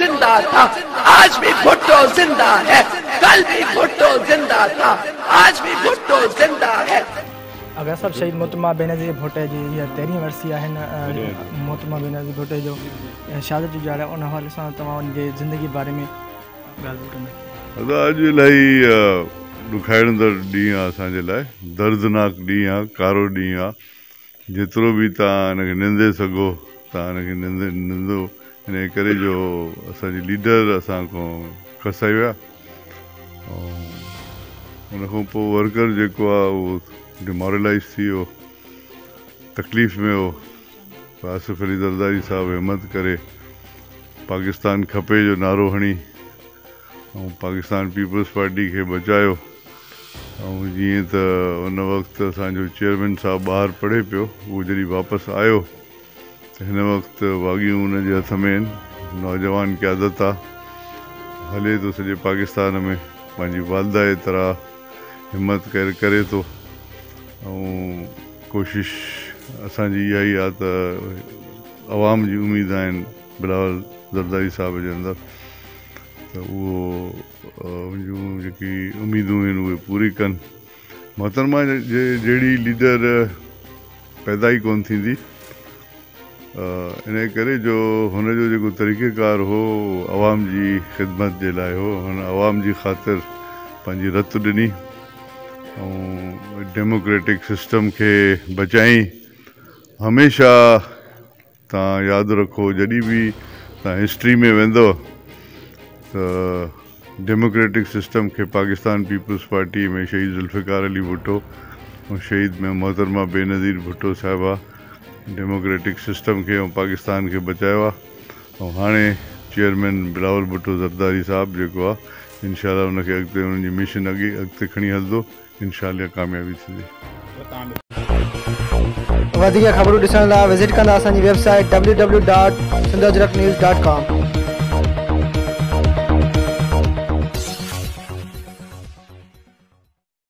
जिंदा था, आज भी भुट्टो जिंदा है, कल भी भुट्टो जिंदा था, आज भी भुट्टो जिंदा है। अगर सब शहीद मोहतरमा बेनज़ीर भुट्टो जी ये 13वीं वर्सी है मोहतरमा बेनज़ीर भुट्टो जो शहादत जो ॼाण उन हवाले सां तव्हां जे ज़िंदगी बारे में ॻाल्हि कंदा। अॼु इलाही ॾुखाईंदड़ ॾींहुं आहे असांजे लाइ, दर्दनाक ॾींहुं आहे, कारो ॾींहुं आहे। जेतिरो बि तव्हां हिनखे निंदे सघो तव्हां हिनखे निंदो, हिन करे जो असांजी लीडर असां खां खसाई विया ऐं हुनखां पोइ वर्कर जेको आहे उहो डिमोरलाइज़ थी वियो, तकलीफ़ में हो। आसिफ अली ज़रदारी साहब हिम्मत करे पाकिस्तान खपे जो नारो हणी ऐं पाकिस्तान पीपल्स पार्टी खे बचायो। ऐं जीअं त उन वक़्तु असांजो चेयरमैन साहब ॿाहिरि पढ़े पियो, उहो जॾहिं वापसि आयो त हिन वक़्तु वाॻियूं हुनजे हथ में आहिनि, नौजवान क़यादत आहे, हले थो सॼे पाकिस्तान में, पंहिंजी वालदा जे तरह हिम्मत करे थो। ऐं कोशिशि असांजी इहा ई आहे त अवाम जी उमेद आहिनि बिलावल ज़रदारी साहब जे अंदरि, त उहो जूं जेकी उमेदूं आहिनि उहे पूरी कनि। मोहतरमा जहिड़ी लीडर पैदा ई कोन थींदी, इन करे जो हुनजो जेको तरीक़ेकार हो अवाम जी ख़िदमत जे लाइ हो, हुन अवाम जी ख़ातिर पंहिंजी रत ॾिनी ऐं डेमोक्रेटिक सिस्टम खे बचाई। हमेशह तव्हां यादि रखो, जॾहिं बि तव्हां हिस्ट्री में वेंदव त डेमोक्रेटिक सिस्टम खे पाकिस्तान पीपल्स पार्टी में शहीद ज़ुल्फ़िकार अली भुट्टो ऐं शहीद में मोहतरमा बेनज़ीर भुट्टो साहिबा डेमोक्रेटिक सिस्टम खे ऐं पाकिस्तान खे बचायो आहे। ऐं हाणे चेयरमैन बिलावल भुट्टो ज़रदारी साहब जेको आहे, इंशाअल्लाह हुनखे अॻिते हुननि जी मिशन अॻिते खणी हलंदो, इंशाअल्लाह कामयाबी थींदी। वधीक ख़बरूं ॾिसण लाइ विज़िट कंदा असांजी वेबसाइट www.sindhgujaratnews.com।